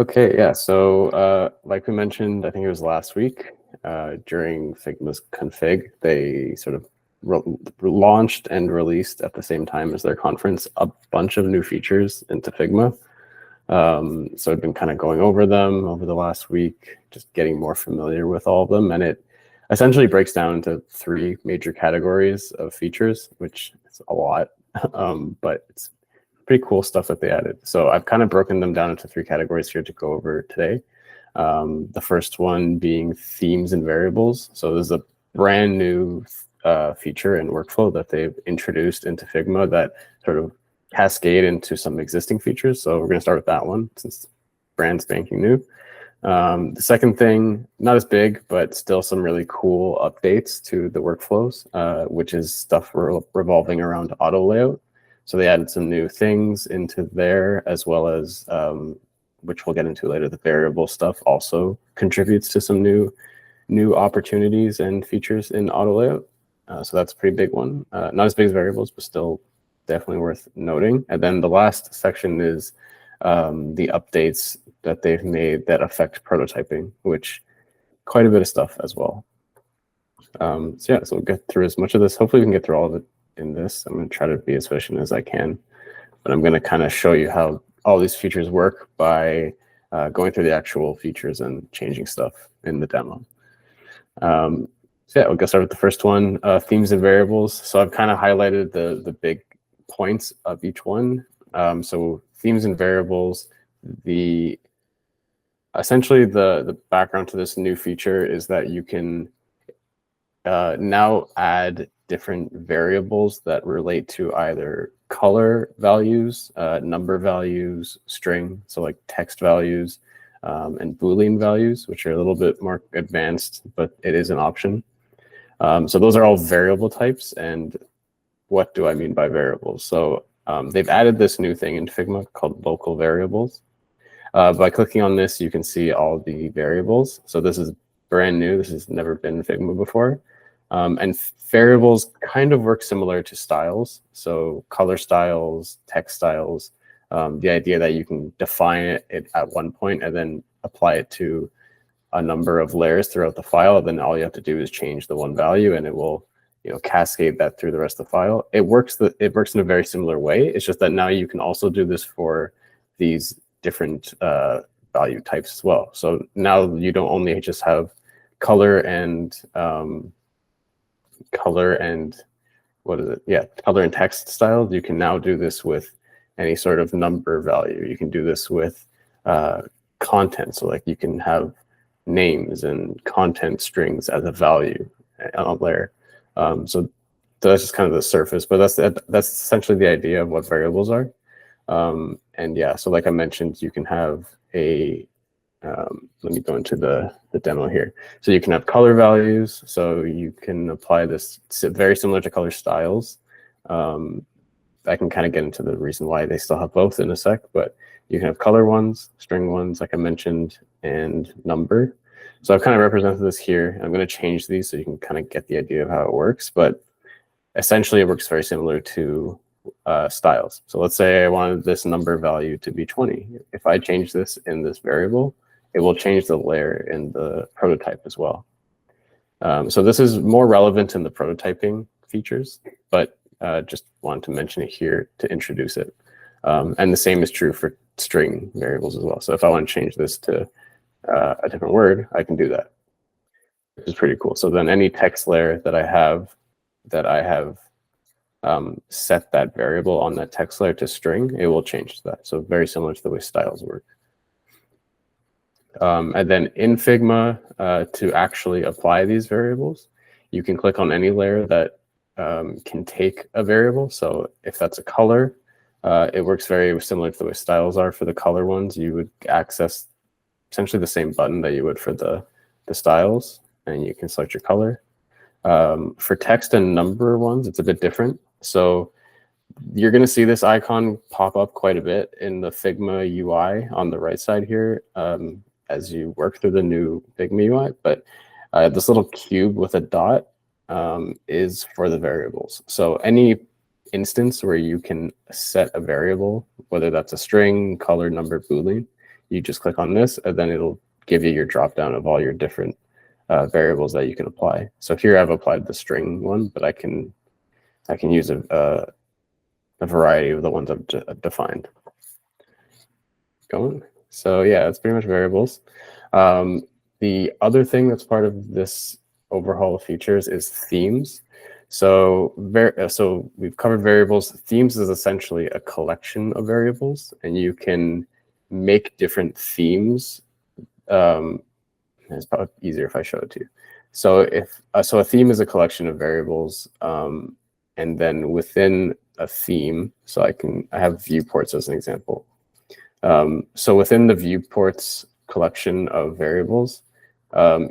Okay, yeah. So like we mentioned, I think it was last week during Figma's config, they sort of launched and released at the same time as their conference a bunch of new features into Figma. So I've been kind of going over them over the last week, just getting more familiar with all of them. And it essentially breaks down into three major categories of features, which is a lot, but it's pretty cool stuff that they added. So I've kind of broken them down into three categories here to go over today. The first one being themes and variables. So this is a brand new feature and workflow that they've introduced into Figma that sort of cascade into some existing features. So we're going to start with that one since brand spanking new. The second thing, not as big, but still some really cool updates to the workflows, which is stuff revolving around auto layout. So they added some new things into there, as well as, which we'll get into later, the variable stuff also contributes to some new opportunities and features in auto layout. So that's a pretty big one. Not as big as variables, but still definitely worth noting. And then the last section is the updates that they've made that affect prototyping, which quite a bit of stuff as well. So yeah, so we'll get through as much of this. Hopefully we can get through all of it in this. I'm going to try to be as efficient as I can, but I'm going to kind of show you how all these features work by going through the actual features and changing stuff in the demo. So yeah, we'll get started with the first one, themes and variables. So I've kind of highlighted the big points of each one. So themes and variables, essentially the background to this new feature is that you can now add different variables that relate to either color values, number values, string, so like text values, and Boolean values, which are a little bit more advanced, but it is an option. So those are all variable types. And what do I mean by variables? So they've added this new thing in Figma called local variables. By clicking on this, you can see all the variables. So this is brand new. This has never been in Figma before. And variables kind of work similar to styles. So color styles, text styles, the idea that you can define it at one point and then apply it to a number of layers throughout the file. And then all you have to do is change the one value and it will cascade that through the rest of the file. It works in a very similar way. It's just that now you can also do this for these different value types as well. So now you don't only just have color and text styles. You can now do this with any sort of number value. You can do this with content. So like you can have names and content strings as a value on a layer. So that's just kind of the surface, but that's essentially the idea of what variables are. And yeah, so like I mentioned, you can have let me go into the demo here. So you can have color values. So you can apply this very similar to color styles. I can kind of get into the reason why they still have both in a sec, but you can have color ones, string ones, like I mentioned, and number. So I've kind of represented this here. I'm going to change these so you can kind of get the idea of how it works. But essentially, it works very similar to styles. So let's say I wanted this number value to be 20. If I change this in this variable, it will change the layer in the prototype as well. So this is more relevant in the prototyping features, but just wanted to mention it here to introduce it. And the same is true for string variables as well. So if I want to change this to a different word, I can do that, which is pretty cool. So then any text layer that I have set that variable on that text layer to string, it will change that. So very similar to the way styles work. And then in Figma, to actually apply these variables, you can click on any layer that can take a variable. So if that's a color, it works very similar to the way styles are. For the color ones, you would access essentially the same button that you would for the styles, and you can select your color. For text and number ones, it's a bit different. So you're going to see this icon pop up quite a bit in the Figma UI on the right side here as you work through the new Figma UI. But this little cube with a dot is for the variables. So any instance where you can set a variable, whether that's a string, color, number, Boolean, you just click on this, and then it'll give you your drop down of all your different variables that you can apply. So here I've applied the string one, but I can use a variety of the ones I've defined. Going. So yeah, it's pretty much variables. The other thing that's part of this overhaul of features is themes. So we've covered variables. Themes is essentially a collection of variables, and you can make different themes. It's probably easier if I show it to you. So a theme is a collection of variables, and then within a theme, so I have viewports as an example. So within the viewports collection of variables,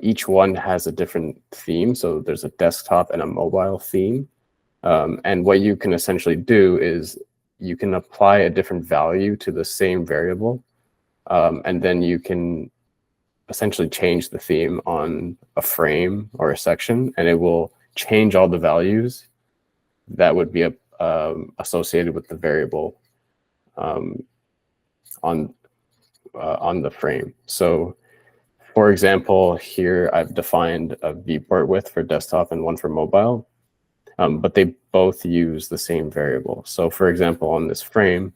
each one has a different theme. So there's a desktop and a mobile theme. And what you can essentially do is you can apply a different value to the same variable. And then you can essentially change the theme on a frame or a section, and it will change all the values that would be associated with the variable on the frame. So for example, here I've defined a viewport width for desktop and one for mobile, but they both use the same variable. So for example, on this frame,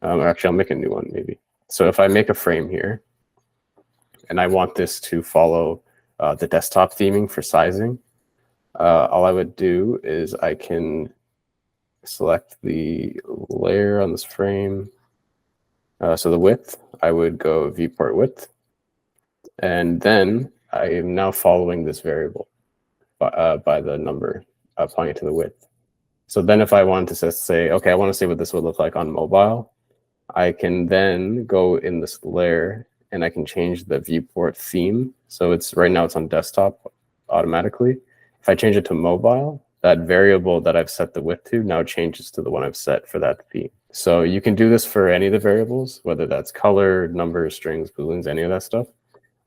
actually I'll make a new one maybe. So if I make a frame here, and I want this to follow the desktop theming for sizing, all I would do is I can select the layer on this frame. So the width, I would go viewport width. And then I am now following this variable by the number, applying it to the width. So then if I wanted to say, okay, I want to see what this would look like on mobile, I can then go in this layer and I can change the viewport theme. So right now it's on desktop automatically. If I change it to mobile, that variable that I've set the width to now changes to the one I've set for that theme. So you can do this for any of the variables, whether that's color, numbers, strings, booleans, any of that stuff.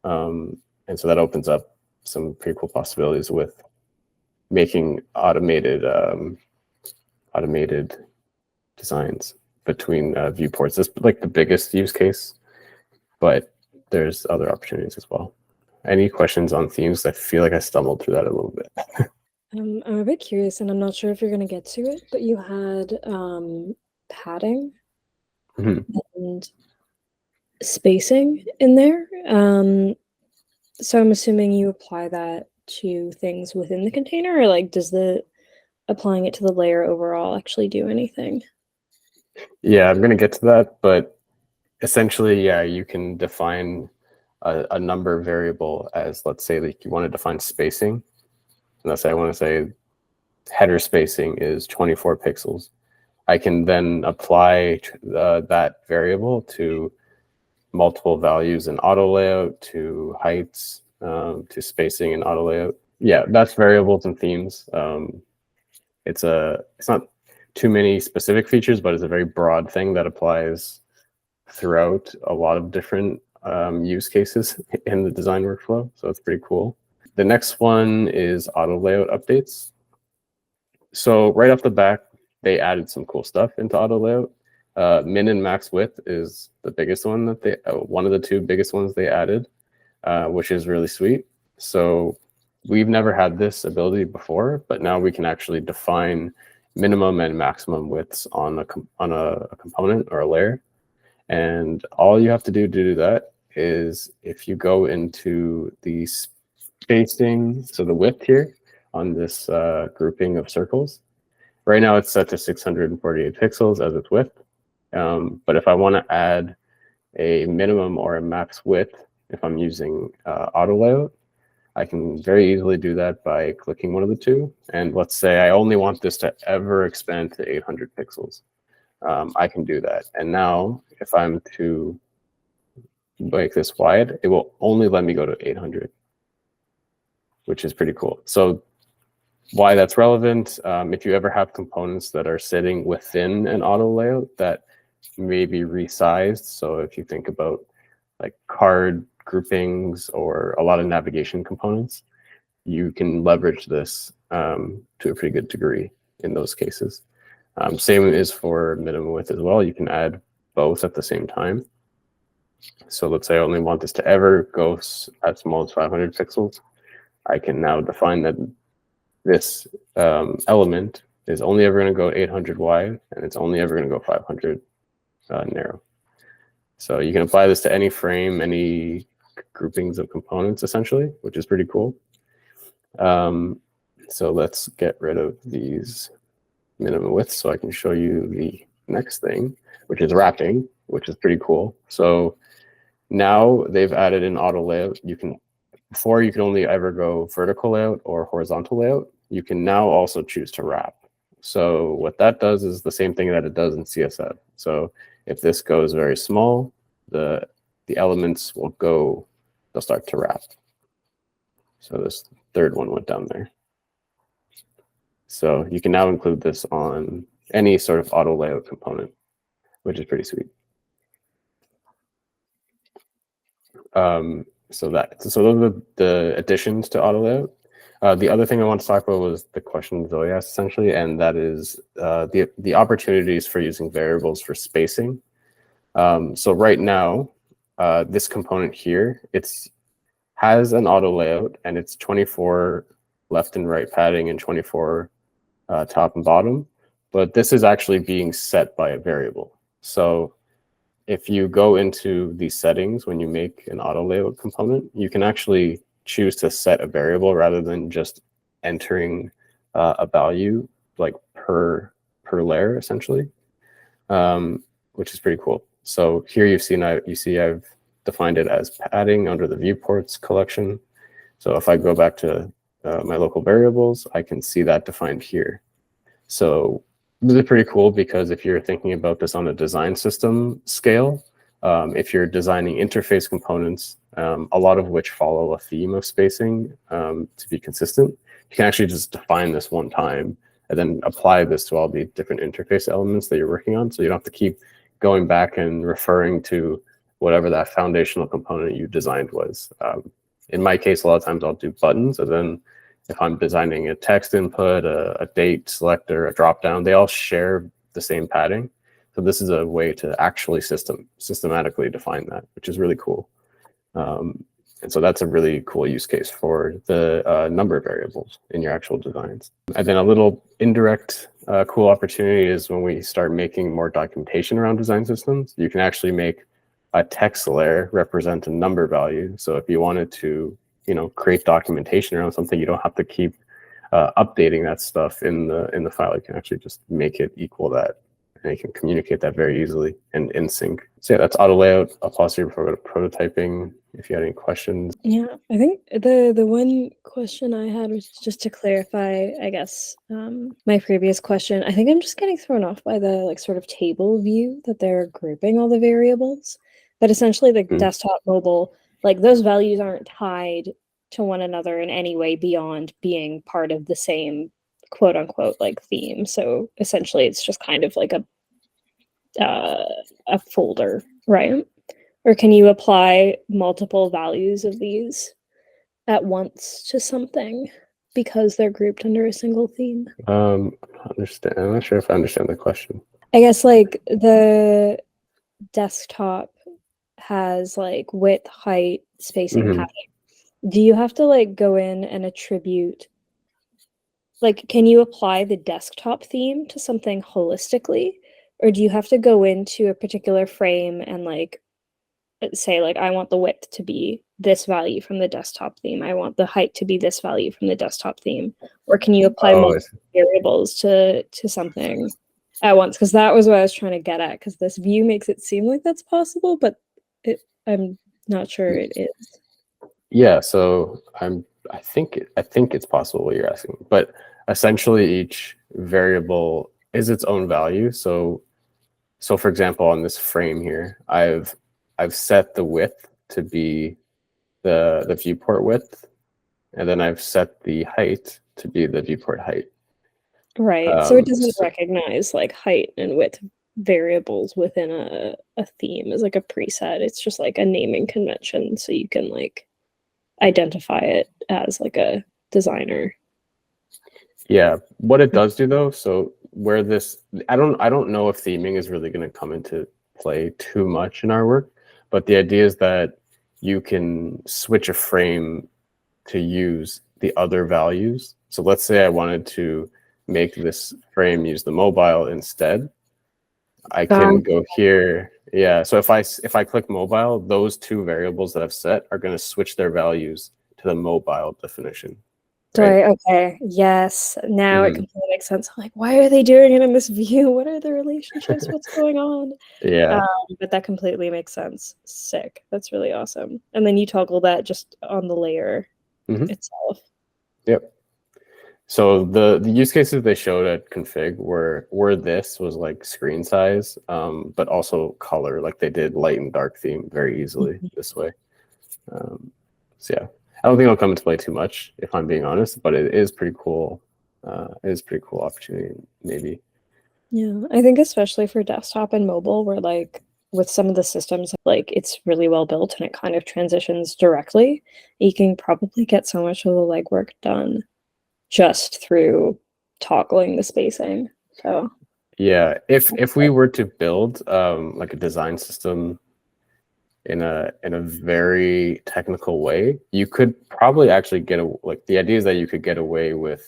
And so that opens up some pretty cool possibilities with making automated designs between viewports. This is like the biggest use case, but there's other opportunities as well. Any questions on themes? I feel like I stumbled through that a little bit. I'm a bit curious, and I'm not sure if you're going to get to it, but you had padding and spacing in there. So I'm assuming you apply that to things within the container, or like does applying it to the layer overall actually do anything? Yeah, I'm going to get to that, but essentially, yeah, you can define a number variable as, let's say, like you want to define spacing. And let's say I want to say header spacing is 24 pixels. I can then apply that variable to multiple values in auto layout, to heights, to spacing in auto layout. Yeah, that's variables and themes. It's not too many specific features, but it's a very broad thing that applies throughout a lot of different use cases in the design workflow. So it's pretty cool. The next one is auto layout updates. So right off the bat, they added some cool stuff into auto layout. Min and max width is the biggest one that one of the two biggest ones they added, which is really sweet. So we've never had this ability before, but now we can actually define minimum and maximum widths on a component or a layer. And all you have to do that is if you go into the spacing, so the width here on this grouping of circles, right now it's set to 648 pixels as its width. But if I want to add a minimum or a max width, if I'm using auto layout, I can very easily do that by clicking one of the two. And let's say I only want this to ever expand to 800 pixels. I can do that. And now if I'm to make this wide, it will only let me go to 800, which is pretty cool. So why that's relevant, if you ever have components that are sitting within an auto layout that may be resized. So if you think about like card groupings or a lot of navigation components, you can leverage this to a pretty good degree in those cases. Same is for minimum width as well. You can add both at the same time. So let's say I only want this to ever go as small as 500 pixels. I can now define that this element is only ever going to go 800 wide, and it's only ever going to go 500 narrow. So you can apply this to any frame, any groupings of components, essentially, which is pretty cool. So let's get rid of these minimum widths so I can show you the next thing, which is wrapping, which is pretty cool. So now they've added an auto layout. Before you could only ever go vertical layout or horizontal layout. You can now also choose to wrap. So what that does is the same thing that it does in CSS. So if this goes very small, the elements they'll start to wrap. So this third one went down there. So you can now include this on any sort of auto layout component, which is pretty sweet. So those are the additions to auto layout. The other thing I want to talk about was the question Zoe asked, essentially, and that is the opportunities for using variables for spacing. So right now, this component here, has an auto layout, and it's 24 left and right padding and 24 top and bottom, but this is actually being set by a variable. So if you go into the settings when you make an auto layout component, you can actually choose to set a variable rather than just entering a value like per layer, essentially, which is pretty cool. So here you see I've defined it as padding under the viewports collection. So if I go back to my local variables, I can see that defined here. So this is pretty cool because if you're thinking about this on a design system scale, if you're designing interface components, a lot of which follow a theme of spacing to be consistent, you can actually just define this one time and then apply this to all the different interface elements that you're working on. So you don't have to keep going back and referring to whatever that foundational component you designed was. In my case, a lot of times I'll do buttons, and then if I'm designing a text input, a date selector, a dropdown, they all share the same padding. So this is a way to actually systematically define that, which is really cool. And so that's a really cool use case for the number of variables in your actual designs. And then a little indirect cool opportunity is when we start making more documentation around design systems, you can actually make a text layer represent a number value. So if you wanted to create documentation around something, you don't have to keep updating that stuff in the file. You can actually just make it equal that, and you can communicate that very easily and in sync. So yeah, that's auto layout. I'll pause here before we go to prototyping. If you had any questions. Yeah, I think the one question I had was just to clarify, I guess, my previous question. I think I'm just getting thrown off by the sort of table view that they're grouping all the variables. But essentially the desktop, mobile, those values aren't tied to one another in any way beyond being part of the same quote unquote theme. So essentially it's just kind of like a folder, right? Or can you apply multiple values of these at once to something because they're grouped under a single theme? I'm not sure if I understand the question. I guess the desktop has width, height, spacing, padding. Do you have to go in and attribute, can you apply the desktop theme to something holistically, or do you have to go into a particular frame and say I want the width to be this value from the desktop theme, I want the height to be this value from the desktop theme, or can you apply multiple variables to something at once? Because that was what I was trying to get at, because this view makes it seem like that's possible, but I'm not sure it is. Yeah, so I think it's possible what you're asking, but essentially each variable is its own value. So for example, on this frame here, I've set the width to be the viewport width, and then I've set the height to be the viewport height. Right. So it doesn't recognize height and width variables within a theme as a preset. It's just a naming convention, so you can identify it as a designer. Yeah, what it does do though, so where this, I don't know if theming is really going to come into play too much in our work, But the idea is that you can switch a frame to use the other values. So let's say I wanted to make this frame use the mobile instead. I can go here. Yeah. So if I click mobile, those two variables that I've set are going to switch their values to the mobile definition. Right? Okay. Yes. Now it completely makes sense. I'm like, why are they doing it in this view? What are the relationships? What's going on? Yeah. But that completely makes sense. Sick. That's really awesome. And then you toggle that just on the layer itself. Yep. So the use cases they showed at config were this was like screen size, but also color. Like they did light and dark theme very easily this way. So yeah, I don't think it'll come into play too much if I'm being honest, but it is pretty cool. It is a pretty cool opportunity, maybe. Yeah, I think especially for desktop and mobile, where like with some of the systems, like it's really well built and it kind of transitions directly. You can probably get so much of the legwork done just through toggling the spacing. So yeah, if we were to build like a design system in a very technical way, you could probably actually get like the idea is that you could get away with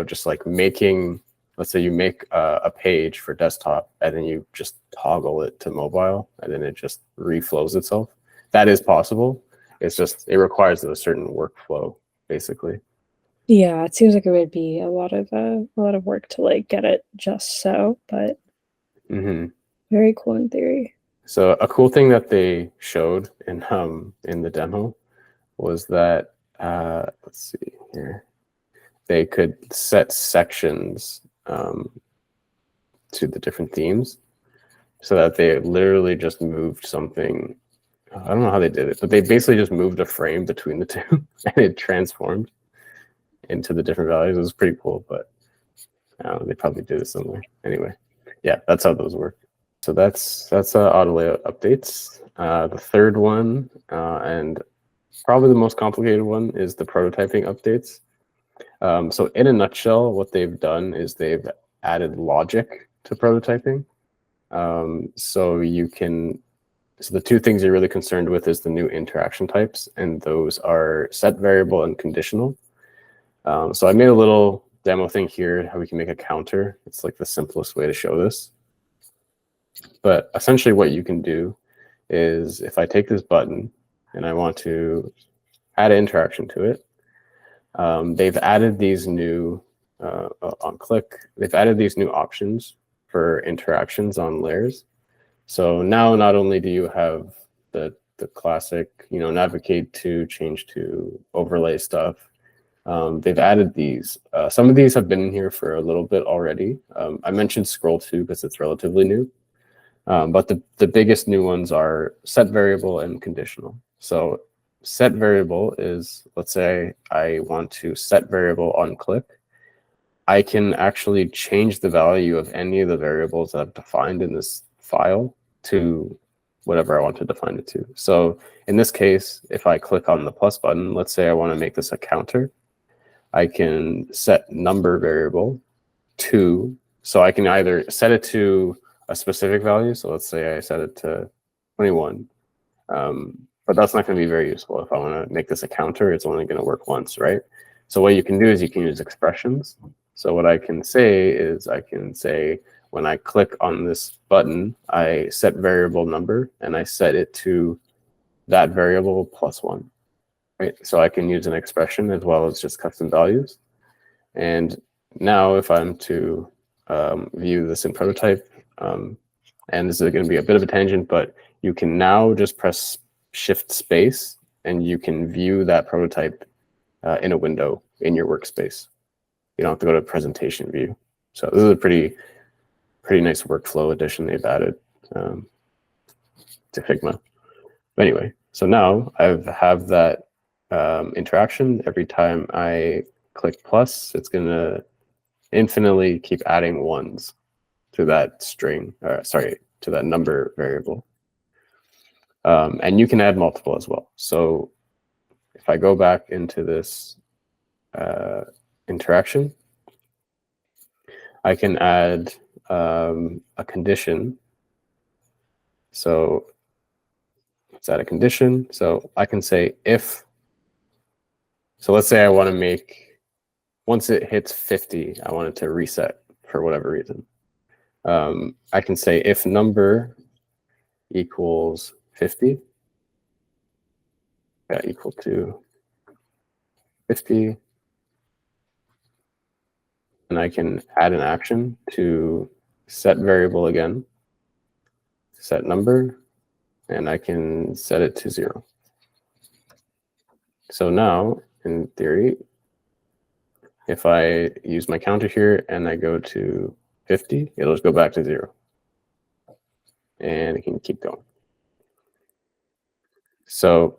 just like making, let's say you make a page for desktop and then you just toggle it to mobile and then it just reflows itself. That is possible. It's just it requires a certain workflow basically. yeah, it seems like it would be a lot of work to like get it just so, but very cool in theory. So a cool thing that they showed in the demo was that let's see here, they could set sections to the different themes so that they literally just moved something. I don't know how they did it, but they basically just moved a frame between the two and it transformed into the different values. It was pretty cool, but they probably did it somewhere. Anyway, yeah, that's how those work. So that's auto layout updates. The third one, and probably the most complicated one, is the prototyping updates. So in a nutshell, what they've done is they've added logic to prototyping. So the two things you're really concerned with is the new interaction types, and those are set variable and conditional. So I made a little demo thing here, how we can make a counter. It's like the simplest way to show this. But essentially what you can do is if I take this button and I want to add an interaction to it, they've added these new, on click, they've added these new options for interactions on layers. So now not only do you have the classic, navigate to, change to, overlay stuff, they've added these. Some of these have been in here for a little bit already. I mentioned scroll to because it's relatively new. But the biggest new ones are set variable and conditional. So set variable is, let's say I want to set variable on click. I can actually change the value of any of the variables that I've defined in this file to whatever I want to define it to. So in this case, if I click on the plus button, let's say I want to make this a counter, I can set number variable to, so I can either set it to a specific value. So let's say I set it to 21, but that's not going to be very useful. If I want to make this a counter, it's only going to work once, right? So what you can do is you can use expressions. So what I can say is I can say, when I click on this button, I set variable number and I set it to that variable plus 1, right? So I can use an expression as well as just custom values. And now if I'm to view this in prototype, and this is going to be a bit of a tangent, but you can now just press shift space and you can view that prototype in a window in your workspace. You don't have to go to presentation view. So this is a pretty nice workflow addition they've added to Figma. But anyway, so now I have that interaction. Every time I click plus, it's going to infinitely keep adding ones to that string, to that number variable. And you can add multiple as well. So if I go back into this interaction, I can add a condition So let's add a condition. So I can say if, so let's say I want to make, once it hits 50, I want it to reset for whatever reason. I can say if number equals 50, equal to 50, and I can add an action to set variable again, set number, and I can set it to 0. So now, in theory, if I use my counter here and I go to 50, it'll just go back to 0. And it can keep going. So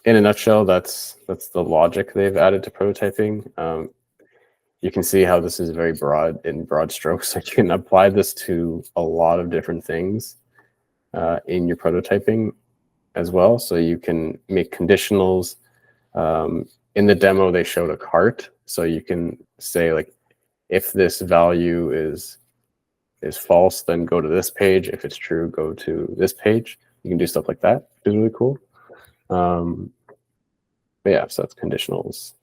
in a nutshell, that's the logic they've added to prototyping. You can see how this is very broad in broad strokes. Like you can apply this to a lot of different things in your prototyping as well. So you can make conditionals. In the demo, they showed a cart. So you can say, like, if this value is false, then go to this page. If it's true, go to this page. You can do stuff like that, which is really cool. But yeah, so that's conditionals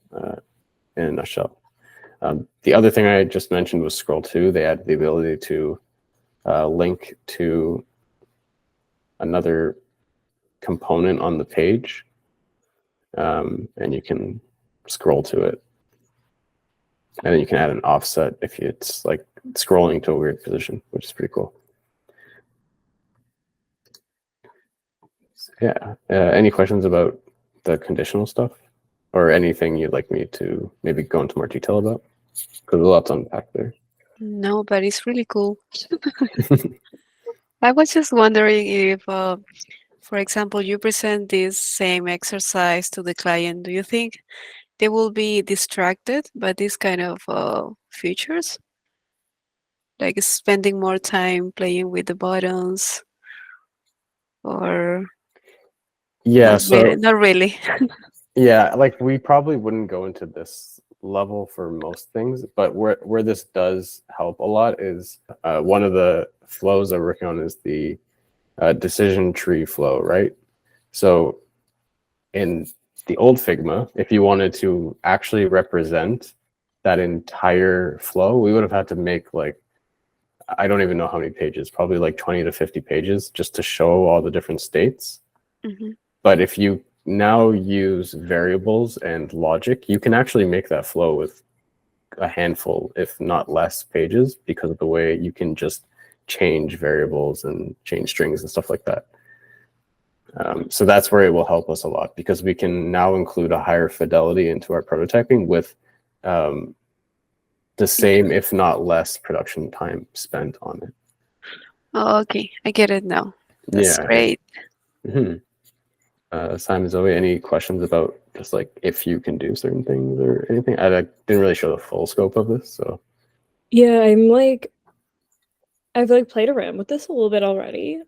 in a nutshell. The other thing I just mentioned was scroll to. They added the ability to link to another component on the page, and you can scroll to it. And then you can add an offset if it's like scrolling to a weird position, which is pretty cool. Yeah. Any questions about the conditional stuff, or anything you'd like me to maybe go into more detail about? Because there's a lot to unpack there. No, but it's really cool. I was just wondering if, for example, you present this same exercise to the client. Do you think they will be distracted by these kind of features? Like spending more time playing with the buttons, or Yeah, not really. yeah, like we probably wouldn't go into this level for most things, but where this does help a lot is one of the flows I'm working on is the decision tree flow, right? So in the old Figma, if you wanted to actually represent that entire flow, we would have had to make, like, I don't even know how many pages, probably like 20 to 50 pages just to show all the different states. Mm-hmm. But if you now use variables and logic, you can actually make that flow with a handful, if not less, pages, because of the way you can just change variables and change strings and stuff like that. So that's where it will help us a lot, because we can now include a higher fidelity into our prototyping with the same, if not less, production time spent on it. Oh, okay, I get it now. That's great. Simon, Zoe, any questions about just like if you can do certain things or anything? I didn't really show the full scope of this, so. Yeah, I've like played around with this a little bit already.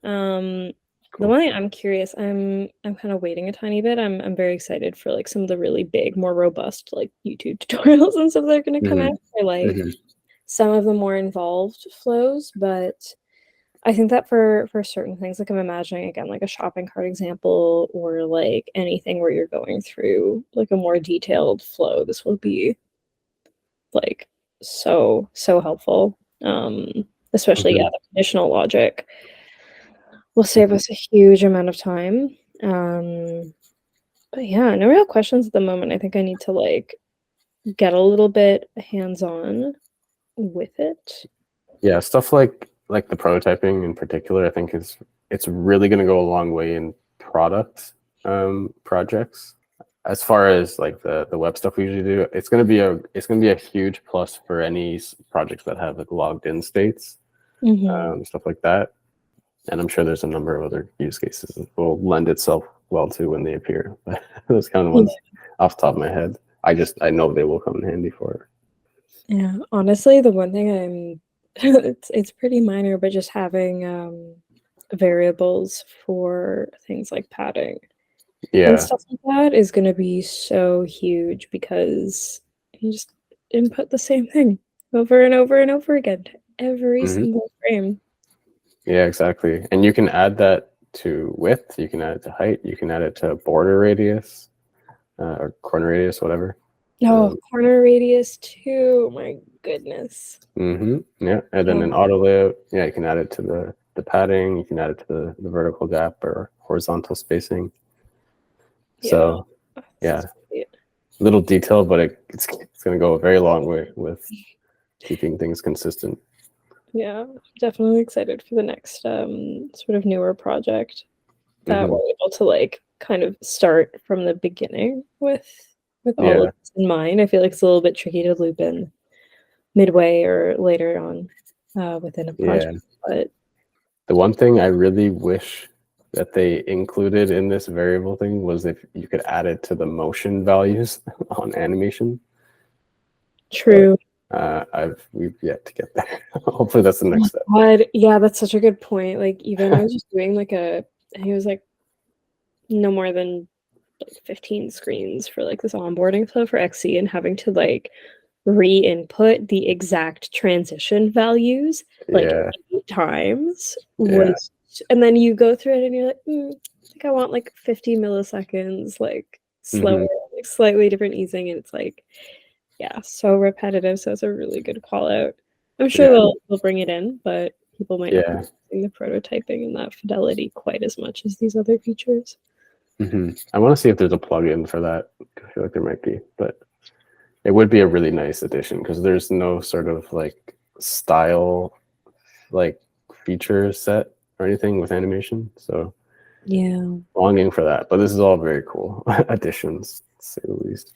The one thing I'm curious, I'm kind of waiting a tiny bit. I'm very excited for like some of the really big, more robust like YouTube tutorials and stuff that are going to come out. Or like some of the more involved flows, but I think that for certain things, like I'm imagining again, like a shopping cart example or like anything where you're going through like a more detailed flow, this will be like so helpful. Especially yeah, the conditional logic will save us a huge amount of time. But yeah, no real questions at the moment. I think I need to like get a little bit hands-on with it. Yeah, stuff like the prototyping in particular, I think it's really going to go a long way in product projects. As far as like the web stuff we usually do, it's going to be a huge plus for any projects that have like logged in states, stuff like that. And I'm sure there's a number of other use cases that will lend itself well to when they appear. But those kind of ones off the top of my head, I know they will come in handy for it. Yeah, honestly, the one thing it's pretty minor, but just having variables for things like padding and stuff like that is going to be so huge, because you just input the same thing over and over and over again to every single frame. Yeah, exactly. And you can add that to width, you can add it to height, you can add it to border radius or corner radius, whatever. Oh, corner radius too. My goodness. Yeah, and then an auto layout, yeah, you can add it to the padding, you can add it to the vertical gap or horizontal spacing. So yeah, little detail, but it's going to go a very long way with keeping things consistent. Yeah, definitely excited for the next sort of newer project that we're able to like kind of start from the beginning with all of this in mind. I feel like it's a little bit tricky to loop in midway or later on within a project. But the one thing I really wish that they included in this variable thing was if you could add it to the motion values on animation. True. But, we've yet to get there. Hopefully that's the next step. God, yeah, that's such a good point. Like even I was just doing like it was like no more than like 15 screens for like this onboarding flow for XC and having to like re-input the exact transition values like 8 times was, and then you go through it and you're like, I think I want like 50 milliseconds, like slower, like slightly different easing, and it's like, yeah, so repetitive. So it's a really good call out. I'm sure they'll bring it in, but people might not be using the prototyping and that fidelity quite as much as these other features. I want to see if there's a plugin for that. I feel like there might be, but it would be a really nice addition because there's no sort of like style, like feature set or anything with animation. So yeah, longing for that. But this is all very cool additions, to say the least.